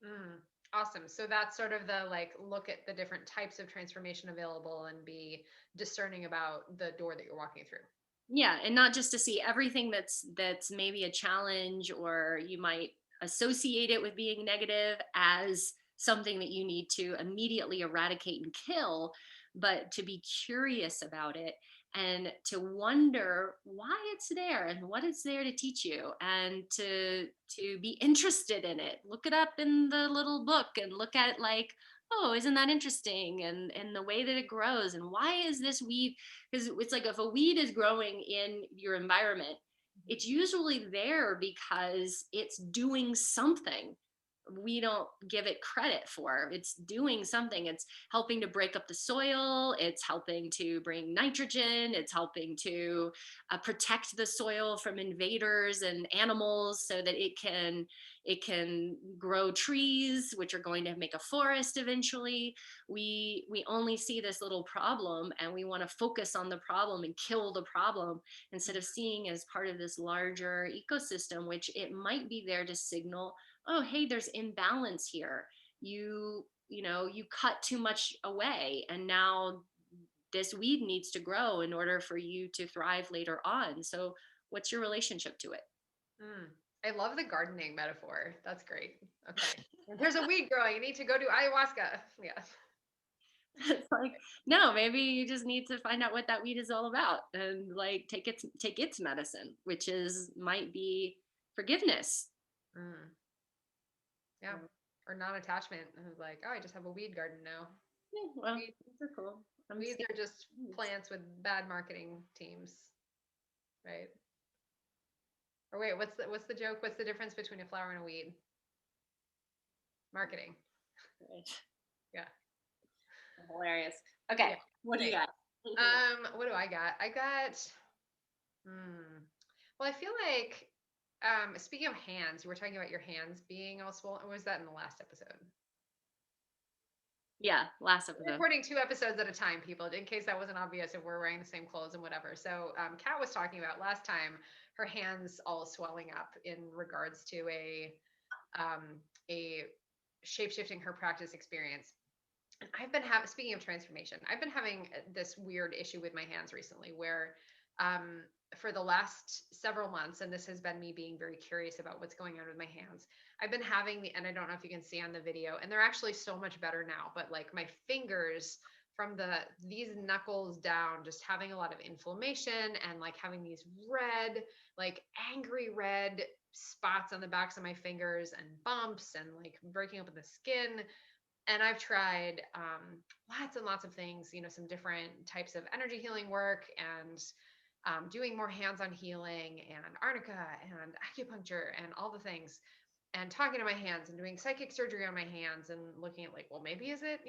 Mm, awesome. So that's sort of the like look at the different types of transformation available and be discerning about the door that you're walking through. Yeah, and not just to see everything that's maybe a challenge, or you might associate it with being negative as something that you need to immediately eradicate and kill, but to be curious about it, and to wonder why it's there and what it's there to teach you, and to be interested in it. Look it up in the little book and look at, like, oh, isn't that interesting? And the way that it grows, and why is this weed? Because it's like, if a weed is growing in your environment, it's usually there because it's doing something we don't give it credit for. It's doing something. It's helping to break up the soil. It's helping to bring nitrogen. It's helping to protect the soil from invaders and animals, so that it can grow trees, which are going to make a forest eventually. We only see this little problem, and we want to focus on the problem and kill the problem, instead of seeing as part of this larger ecosystem, which it might be there to signal, oh, hey, there's imbalance here. You cut too much away, and now this weed needs to grow in order for you to thrive later on. So what's your relationship to it? Mm. I love the gardening metaphor. That's great. Okay. There's a weed growing. You need to go do ayahuasca. Yeah. It's like, no, maybe you just need to find out what that weed is all about and like take its medicine, which is might be forgiveness. Mm, yeah. So, Or non-attachment. And it's like, oh, I just have a weed garden now. yeah, well, Weed, these are cool. I'm weeds scared. are just plants with bad marketing teams, right? Or wait, what's the joke? What's the difference between a flower and a weed? Marketing. Yeah. Hilarious. Okay, Yeah. what do you Thanks. got? What do I got? I got well, I feel like speaking of hands, you were talking about your hands being all swollen. Or was that in the last episode? Yeah, last We're episode. recording 2 episodes at a time, people, in case that wasn't obvious if we're wearing the same clothes and whatever. So Kat was talking about last time her hands all swelling up in regards to a shape shifting her practice experience. And I've been having, speaking of transformation, I've been having this weird issue with my hands recently where um, for the last several months, and this has been me being very curious about what's going on with my hands, I've been having and I don't know if you can see on the video, and they're actually so much better now, but like my fingers from these knuckles down, just having a lot of inflammation and like having these red, like angry red spots on the backs of my fingers and bumps and like breaking open the skin. And I've tried lots and lots of things, some different types of energy healing work and doing more hands-on healing and arnica and acupuncture and all the things and talking to my hands and doing psychic surgery on my hands and looking at like, well, maybe is it,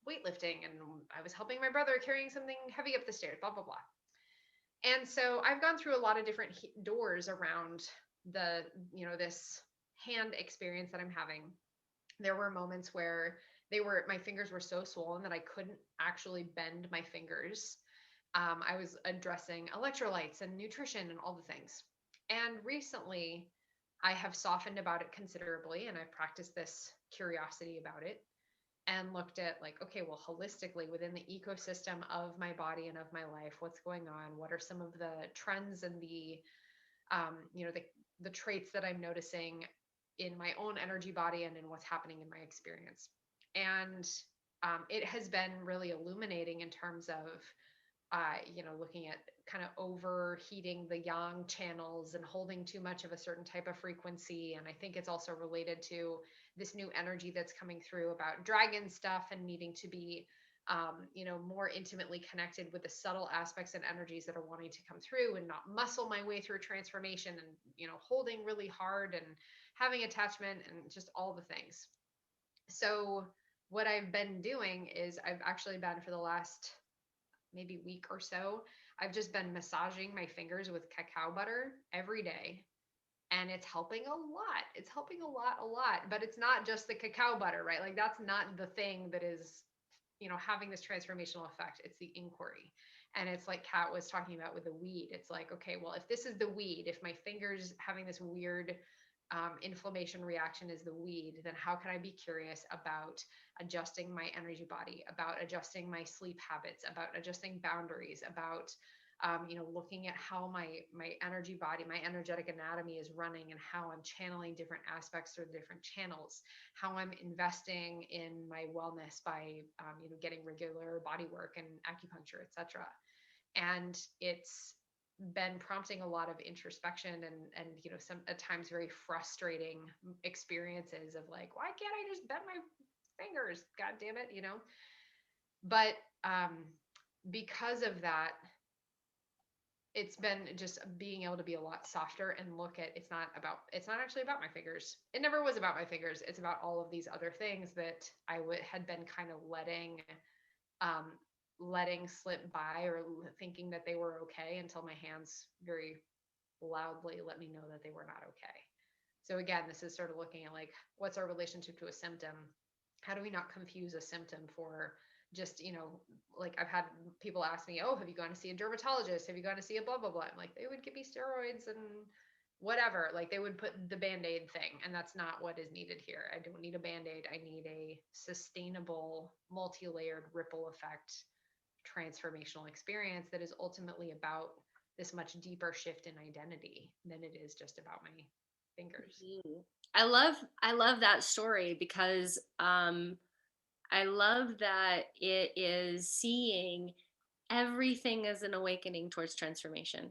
weightlifting, and I was helping my brother carrying something heavy up the stairs, blah, blah, blah. And so I've gone through a lot of different doors around the, this hand experience that I'm having. There were moments where my fingers were so swollen that I couldn't actually bend my fingers. I was addressing electrolytes and nutrition and all the things. And recently, I have softened about it considerably, and I've practiced this curiosity about it and looked at like, okay, well, holistically within the ecosystem of my body and of my life, what's going on? What are some of the trends and the traits that I'm noticing in my own energy body and in what's happening in my experience? And it has been really illuminating in terms of looking at kind of overheating the yang channels and holding too much of a certain type of frequency. And I think it's also related to this new energy that's coming through about dragon stuff and needing to be, more intimately connected with the subtle aspects and energies that are wanting to come through and not muscle my way through transformation and, holding really hard and having attachment and just all the things. So, what I've been doing is I've actually been for the last maybe week or so, I've just been massaging my fingers with cacao butter every day. And it's helping a lot. It's helping a lot. But it's not just the cacao butter, right? Like that's not the thing that is, having this transformational effect. It's the inquiry. And it's like Kat was talking about with the weed. It's like, okay, well, if this is the weed, if my fingers having this weird inflammation reaction is the weed, then how can I be curious about adjusting my energy body, about adjusting my sleep habits, about adjusting boundaries, about looking at how my energy body, my energetic anatomy is running, and how I'm channeling different aspects through the different channels, how I'm investing in my wellness by getting regular body work and acupuncture, etc. And it's been prompting a lot of introspection and some at times very frustrating experiences of like, why can't I just bend my fingers, god damn it, but because of that, it's been just being able to be a lot softer and look at it's not actually about my fingers. It never was about my fingers. It's about all of these other things that had been kind of um letting slip by or thinking that they were okay until my hands very loudly let me know that they were not okay. So again, this is sort of looking at like, what's our relationship to a symptom? How do we not confuse a symptom for just, like I've had people ask me, oh, have you gone to see a dermatologist? Have you gone to see a blah, blah, blah? I'm like, they would give me steroids and whatever. Like they would put the Band-Aid thing, and that's not what is needed here. I don't need a Band-Aid. I need a sustainable, multi-layered ripple effect transformational experience that is ultimately about this much deeper shift in identity than it is just about my fingers. Mhm. I love that story because I love that it is seeing everything as an awakening towards transformation.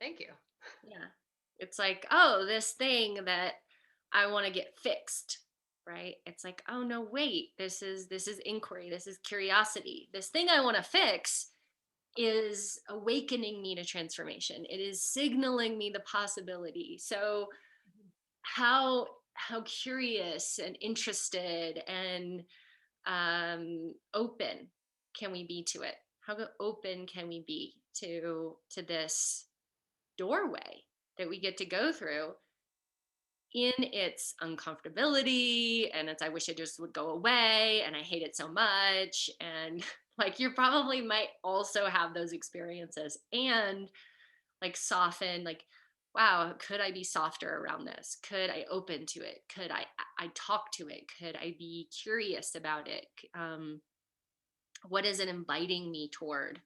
Thank you. Yeah. It's like, oh, this thing that I want to get fixed, right? It's like, oh no, wait, this is inquiry, this is curiosity. This thing I want to fix is awakening me to transformation. It is signaling me the possibility. So how curious and interested and open can we be to it? Open can we be to this doorway that we get to go through in its uncomfortability and it's I wish it just would go away and I hate it so much and like you probably might also have those experiences and like soften like wow could I be softer around this, could I open to it, could I talk to it, could I be curious about it, what is it inviting me toward.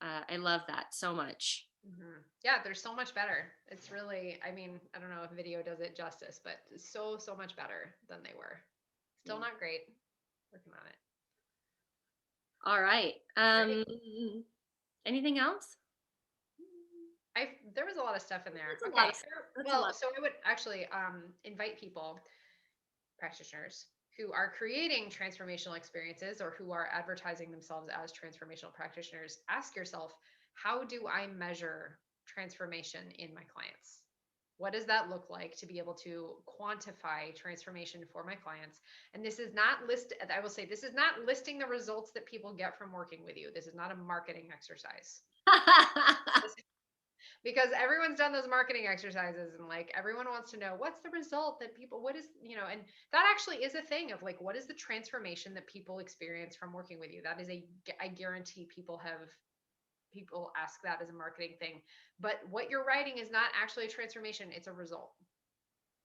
I love that so much. Yeah, they're so much better. It's really, I mean, I don't know if video does it justice, but so much better than they were. Still Yeah. not great. Working on it. All right. Great. Anything else? I There was a lot of stuff in there. That's a lot Okay. of stuff. That's a Well, lot. so I would actually invite people, practitioners, who are creating transformational experiences or who are advertising themselves as transformational practitioners. Ask yourself, how do I measure transformation in my clients? What does that look like to be able to quantify transformation for my clients? And this is not I will say, this is not listing the results that people get from working with you. This is not a marketing exercise. Because everyone's done those marketing exercises and like everyone wants to know what's the result that people what is and that actually is a thing of like what is the transformation that people experience from working with you. That is I guarantee people ask that as a marketing thing, but what you're writing is not actually a transformation, it's a result,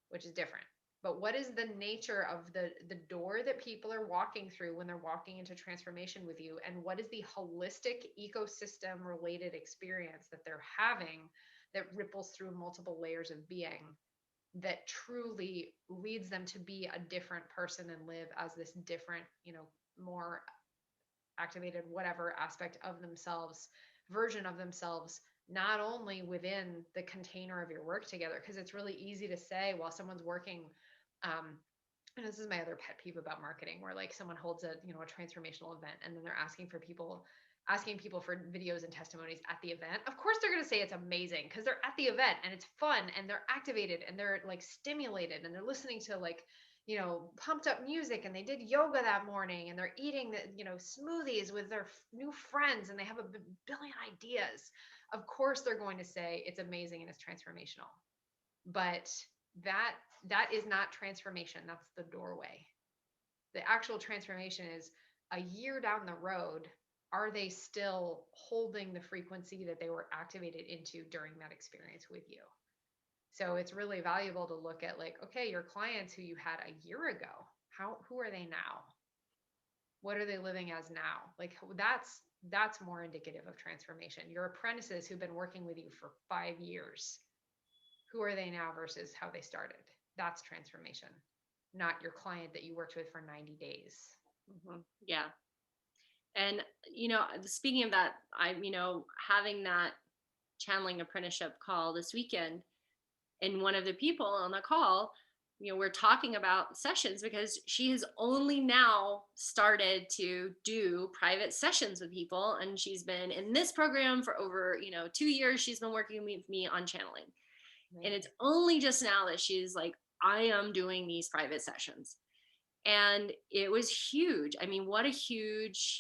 which is different. But what is the nature of the door that people are walking through when they're walking into transformation with you, and what is the holistic ecosystem related experience that they're having that ripples through multiple layers of being that truly leads them to be a different person and live as this different, more activated whatever aspect of themselves, version of themselves, not only within the container of your work together, because it's really easy to say while someone's working, um, and this is my other pet peeve about marketing, where like someone holds a transformational event and then they're asking people for videos and testimonies at the event. Of course they're going to say it's amazing because they're at the event and it's fun and they're activated and they're like stimulated and they're listening to like pumped up music and they did yoga that morning and they're eating smoothies with their new friends and they have a billion ideas. Of course they're going to say it's amazing and it's transformational. But that is not transformation. That's the doorway. The actual transformation is a year down the road. Are they still holding the frequency that they were activated into during that experience with you? So it's really valuable to look at like, okay, your clients who you had a year ago, who are they now? What are they living as now? Like that's more indicative of transformation. Your apprentices who've been working with you for 5 years, who are they now versus how they started? That's transformation, not your client that you worked with for 90 days. Yeah. And speaking of that, I'm having that channeling apprenticeship call this weekend, and one of the people on the call, we're talking about sessions because she has only now started to do private sessions with people, and she's been in this program for over 2 years. She's been working with me on channeling, and it's only just now that she's like, I am doing these private sessions. And it was huge. I mean, what a huge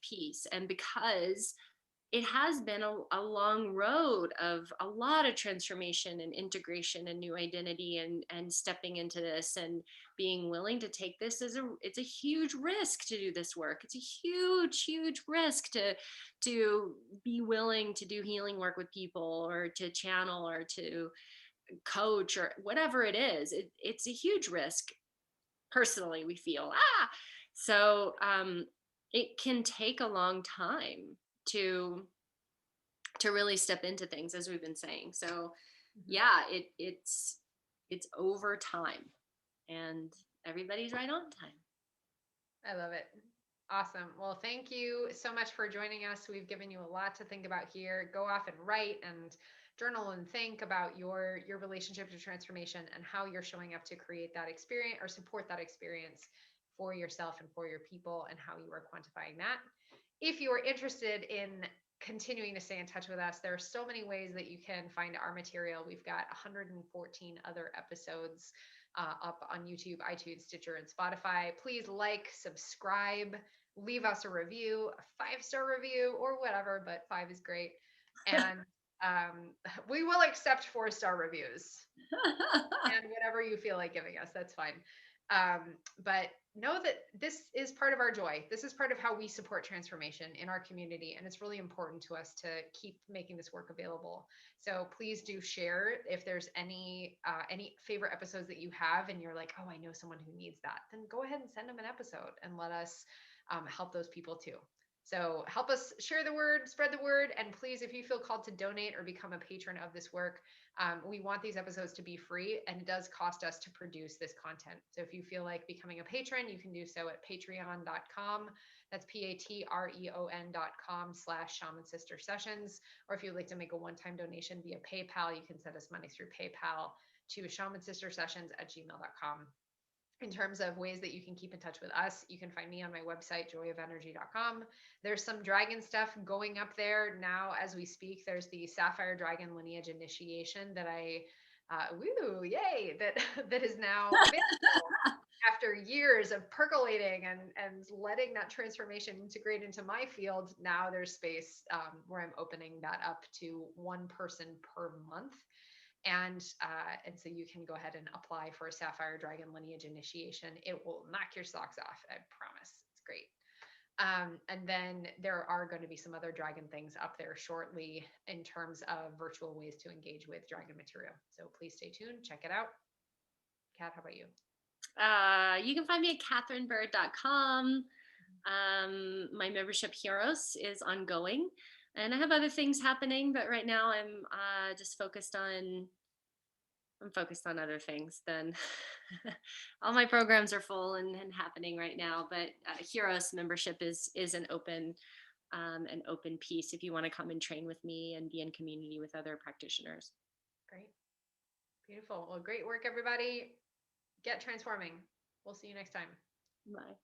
piece. And because it has been a long road of a lot of transformation and integration and new identity and stepping into this and being willing to take this as it's a huge risk to do this work. It's a huge risk to be willing to do healing work with people or to channel or to coach or whatever it is. It's a huge risk. Personally, we feel so it can take a long time to really step into things, as we've been saying. So Mm-hmm. yeah, it's over time. And everybody's right on time. I love it. Awesome. Well, thank you so much for joining us. We've given you a lot to think about here. Go off and write and journal and think about your relationship to transformation and how you're showing up to create that experience or support that experience for yourself and for your people, and how you are quantifying that. If you are interested in continuing to stay in touch with us, there are so many ways that you can find our material. We've got 114 other episodes up on YouTube, iTunes, Stitcher, and Spotify. Please like, subscribe, leave us a review, a 5-star review, or whatever, but 5 is great. And we will accept 4-star reviews and whatever you feel like giving us, that's fine. But know that this is part of our joy. This is part of how we support transformation in our community, and it's really important to us to keep making this work available. So please do share if there's any favorite episodes that you have, and you're like, oh, I know someone who needs that. Then go ahead and send them an episode, and let us help those people too. So help us share the word, spread the word, and please, if you feel called to donate or become a patron of this work, we want these episodes to be free, and it does cost us to produce this content. So if you feel like becoming a patron, you can do so at patreon.com. That's patreon.com/Shaman Sister Sessions. Or if you'd like to make a one-time donation via PayPal, you can send us money through PayPal to shamansistersessions@gmail.com. In terms of ways that you can keep in touch with us, you can find me on my website, joyofenergy.com. There's some dragon stuff going up there now as we speak. There's the Sapphire Dragon Lineage Initiation that that is now available after years of percolating and letting that transformation integrate into my field. Now there's space where I'm opening that up to one person per month. And so you can go ahead and apply for a Sapphire Dragon Lineage Initiation. It will knock your socks off, I promise. It's great. And then there are going to be some other dragon things up there shortly in terms of virtual ways to engage with dragon material. So please stay tuned, check it out. Kat, how about you? You can find me at katherinebird.com. My membership Heroes is ongoing, and I have other things happening, but right now I'm just focused on other things than all my programs are full and happening right now. But Heroes membership is an open piece if you want to come and train with me and be in community with other practitioners. Great. Beautiful. Well, great work, everybody. Get transforming. We'll see you next time. Bye.